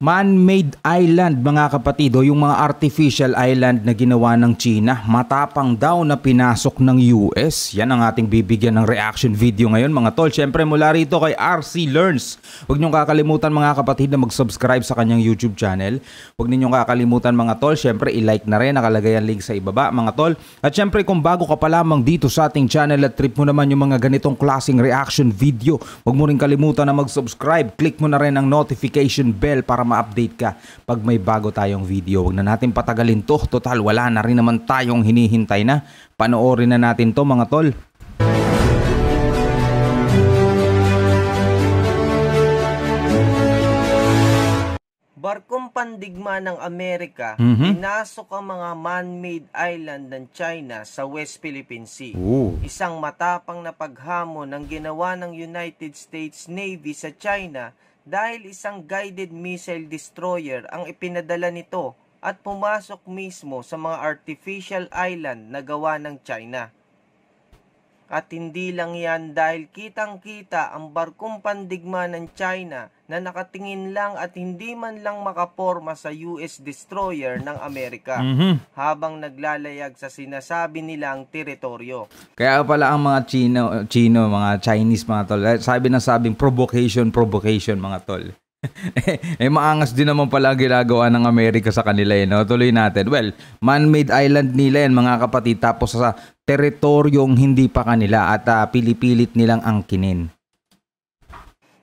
Man-made island mga kapatid o yung mga artificial island na ginawa ng China, matapang daw na pinasok ng US. Yan ang ating bibigyan ng reaction video ngayon mga tol. Siyempre mula rito kay RC Learns. Huwag niyong kakalimutan mga kapatid na mag-subscribe sa kanyang YouTube channel. Huwag ninyong kakalimutan mga tol, siyempre i-like na rin, nakalagay ang link sa ibaba mga tol. At siyempre kung bago ka pa lamang dito sa ating channel at trip mo naman yung mga ganitong klaseng reaction video, huwag mo rin kalimutan na mag-subscribe. Click mo na rin ang notification bell para ma-update ka pag may bago tayong video. Huwag na natin patagalin to. Total, wala na rin naman tayong hinihintay na. Panoorin na natin to mga tol. Barkong pandigma ng Amerika, pinasok ang mga man-made island ng China sa West Philippine Sea. Isang matapang na paghamon ng ginawa ng United States Navy sa China dahil isang guided missile destroyer ang ipinadala nito at pumasok mismo sa mga artificial island na gawa ng China. At hindi lang yan dahil kitang-kita ang barkong pandigma ng China na nakatingin lang at hindi man lang makaporma sa US destroyer ng Amerika habang naglalayag sa sinasabi nilang teritoryo. Kaya pala ang mga mga Chinese mga tol, sabing provocation mga tol. Maangas din naman pala ginagawa ng Amerika sa kanila no? Tuloy natin. Well, man-made island nila yan mga kapatid, tapos sa teritoryong hindi pa kanila at pilipilit nilang angkinin.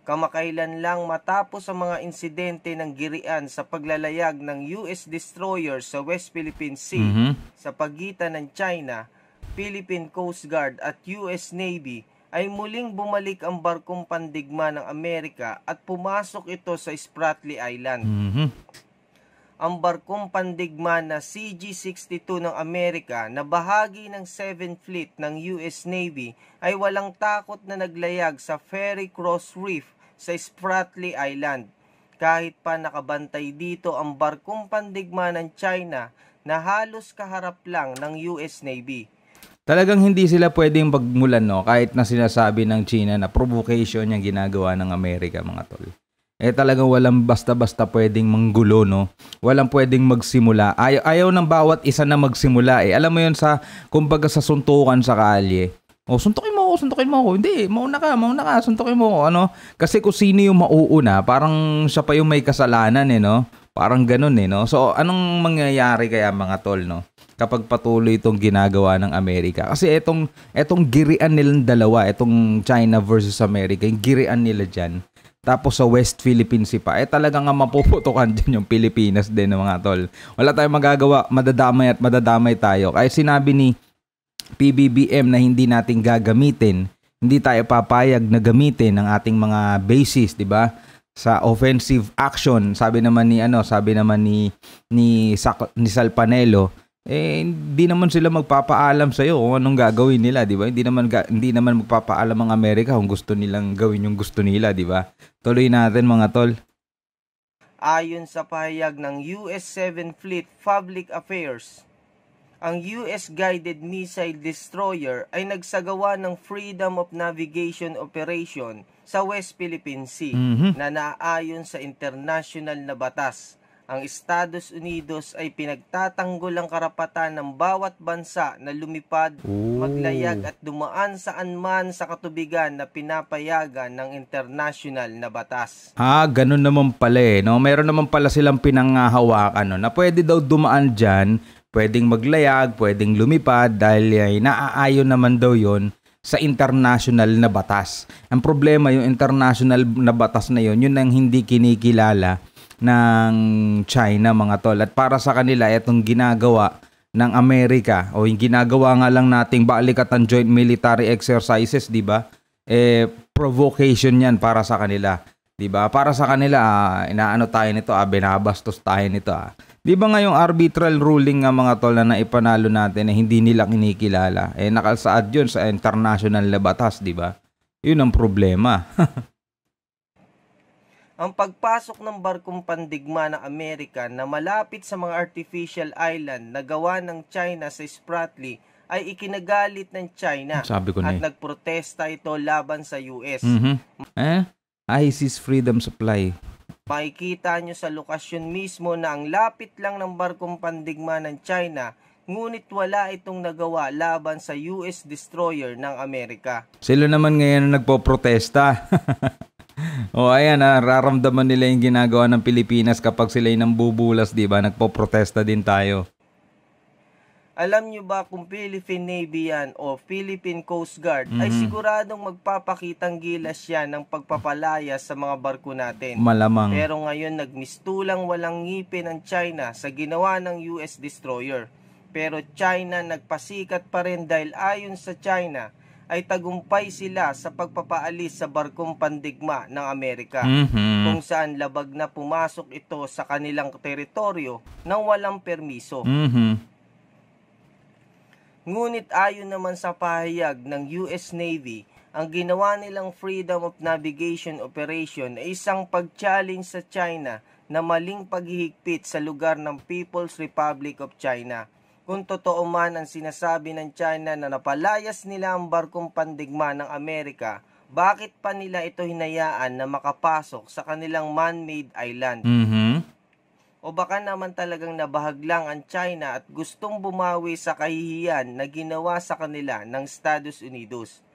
Kamakailan lang matapos ang mga insidente ng girian sa paglalayag ng US destroyer sa West Philippine Sea sa pagitan ng China, Philippine Coast Guard at US Navy, ay muling bumalik ang barkong pandigma ng Amerika at pumasok ito sa Spratly Island. Ang barkong pandigma na CG-62 ng Amerika na bahagi ng 7th Fleet ng US Navy ay walang takot na naglayag sa Ferry Cross Reef sa Spratly Island. Kahit pa nakabantay dito ang barkong pandigma ng China na halos kaharap lang ng US Navy. Talagang hindi sila pwedeng pagmulan no, kahit na sinasabi ng China na provocation yung ginagawa ng Amerika mga tol. Talagang walang basta-basta pwedeng manggulo no. Walang pwedeng magsimula. Ayaw ng bawat isa na magsimula Alam mo yun kumbaga sa suntukan sa kalye. Suntukin mo ako. Hindi, mauna ka, suntukin mo ako. Kasi kung sino yung mauuna, parang siya pa yung may kasalanan no. Parang ganun no. So anong mangyayari kaya mga tol no? Kapag patuloy itong ginagawa ng Amerika. Kasi itong girian nilang dalawa, itong China versus America, yung girian nila dyan. Tapos sa West Philippine Sea pa, talagang mapuputukan dyan yung Pilipinas din mga tol. Wala tayong magagawa, madadamay tayo. Kaya sinabi ni PBBM na hindi natin gagamitin, hindi tayo papayag na gamitin ang ating mga bases, di ba? Sa offensive action, sabi naman ni Salpanelo, hindi naman sila magpapaalam sa iyo kung anong gagawin nila, di ba? Hindi naman magpapaalam ang Amerika kung gusto nilang gawin yung gusto nila, di ba? Tuloy natin mga tol. Ayon sa pahayag ng US 7th Fleet Public Affairs, ang US guided missile destroyer ay nagsagawa ng Freedom of Navigation Operation sa West Philippine Sea na naayon sa international na batas. Ang Estados Unidos ay pinagtatanggol ang karapatan ng bawat bansa na lumipad, maglayag at dumaan saan man sa katubigan na pinapayagan ng international na batas. Ganun naman pala no? Meron naman pala silang pinanghahawakan na pwede daw dumaan dyan, pwedeng maglayag, pwedeng lumipad dahil naaayon naman daw yon sa international na batas. Ang problema yung international na batas na yun ang hindi kinikilala ng China mga tol. At para sa kanila, itong ginagawa ng Amerika o yung ginagawa nga lang nating balikatan joint military exercises, di ba? Provocation yan para sa kanila. Di ba? Para sa kanila, inaano tayo nito, binabastos tayo nito. Di ba nga yung arbitral ruling nga mga tol na naipanalo natin hindi nila kinikilala. Nakalsaad yun sa international na batas, di ba? Yun ang problema. Ang pagpasok ng barkong pandigma ng Amerika na malapit sa mga artificial island na gawa ng China sa Spratly ay ikinagalit ng China at nagprotesta ito laban sa US. ISIS freedom supply. Makikita nyo sa lokasyon mismo na ang lapit lang ng barkong pandigma ng China, ngunit wala itong nagawa laban sa US destroyer ng Amerika. Sila naman ngayon nagpo-protesta. O ayan, nararamdaman nila yung ginagawa ng Pilipinas kapag sila yung nambubulas, di ba? Nagpo-protesta din tayo. Alam nyo ba kung Philippine Navy yan o Philippine Coast Guard ay siguradong magpapakitang gilas yan ng pagpapalaya sa mga barko natin. Malamang. Pero ngayon nagmistulang walang ngipin ang China sa ginawa ng US destroyer. Pero China nagpasikat pa rin dahil ayon sa China ay tagumpay sila sa pagpapaalis sa barkong pandigma ng Amerika, kung saan labag na pumasok ito sa kanilang teritoryo nang walang permiso. Ngunit ayon naman sa pahayag ng US Navy, ang ginawa nilang Freedom of Navigation Operation ay isang pag-challenge sa China na maling paghihigpit sa lugar ng People's Republic of China. Kung totoo man ang sinasabi ng China na napalayas nila ang barkong pandigma ng Amerika, bakit pa nila ito hinayaan na makapasok sa kanilang man-made island? O baka naman talagang nabahaglang ang China at gustong bumawi sa kahihiyan na ginawa sa kanila ng Estados Unidos.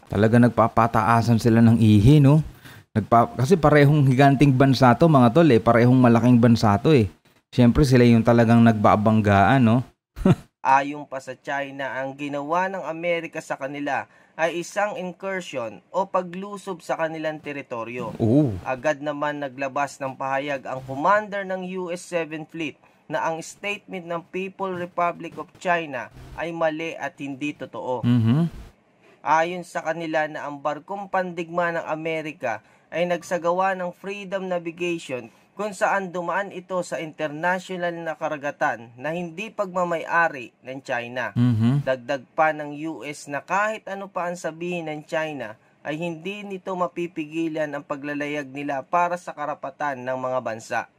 Talaga nagpapataasan sila ng ihi, no? Kasi parehong higanting bansa to, mga tol, eh. Parehong malaking bansa to, eh. Siyempre sila yung talagang nagbabanggaan, no? Ayon pa sa China, ang ginawa ng Amerika sa kanila ay isang incursion o paglusob sa kanilang teritoryo. Agad naman naglabas ng pahayag ang commander ng US 7th Fleet na ang statement ng People's Republic of China ay mali at hindi totoo. Ayon sa kanila na ang barkong pandigma ng Amerika ay nagsagawa ng freedom navigation kung saan dumaan ito sa international na karagatan na hindi pagmamay-ari ng China. Dagdag pa ng US na kahit ano pa ang sabihin ng China ay hindi nito mapipigilan ang paglalayag nila para sa karapatan ng mga bansa.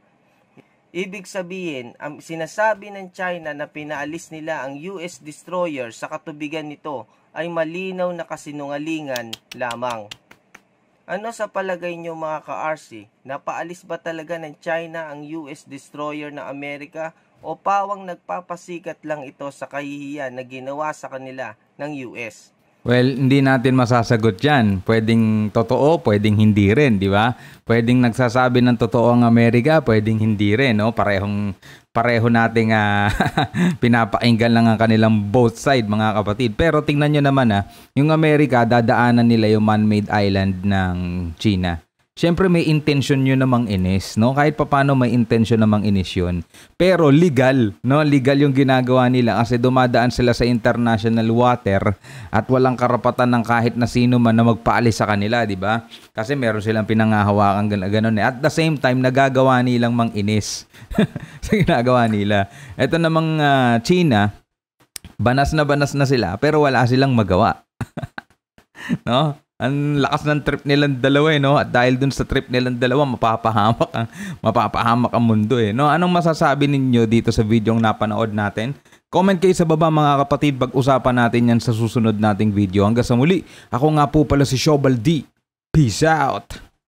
Ibig sabihin, ang sinasabi ng China na pinaalis nila ang US destroyer sa katubigan nito ay malinaw na kasinungalingan lamang. Ano sa palagay nyo mga ka-RC? Napaalis ba talaga ng China ang US destroyer ng Amerika o pawang nagpapasikat lang ito sa kahihiyan na ginawa sa kanila ng US? Well, hindi natin masasagot yan. Pwedeng totoo, pwedeng hindi rin, di ba? Pwedeng nagsasabi ng totoo ang Amerika, pwedeng hindi rin, no? Pareho nating pinapakinggan lang ang kanilang both side, mga kapatid. Pero tingnan nyo naman, yung Amerika, dadaanan nila yung man-made island ng China. Siyempre may intention yun namang inis, no? Kahit papaano may intention namang inis yun. Pero legal, no? Legal yung ginagawa nila kasi dumadaan sila sa international water at walang karapatan ng kahit na sino man na magpaalis sa kanila, di ba? Kasi meron silang pinangahawakan gano'n. At the same time, nagagawa nilang mang inis sa ginagawa nila. Ito namang China, banas na sila pero wala silang magawa. No? Ang lakas ng trip nilang dalawa, no? At dahil dun sa trip nilang dalawa, mapapahamak ang mundo, eh. No? Anong masasabi ninyo dito sa video yung napanood natin? Comment kayo sa baba, mga kapatid. Pag-usapan natin yan sa susunod nating video. Hanggang sa muli, ako nga po pala si Shobal D. Peace out!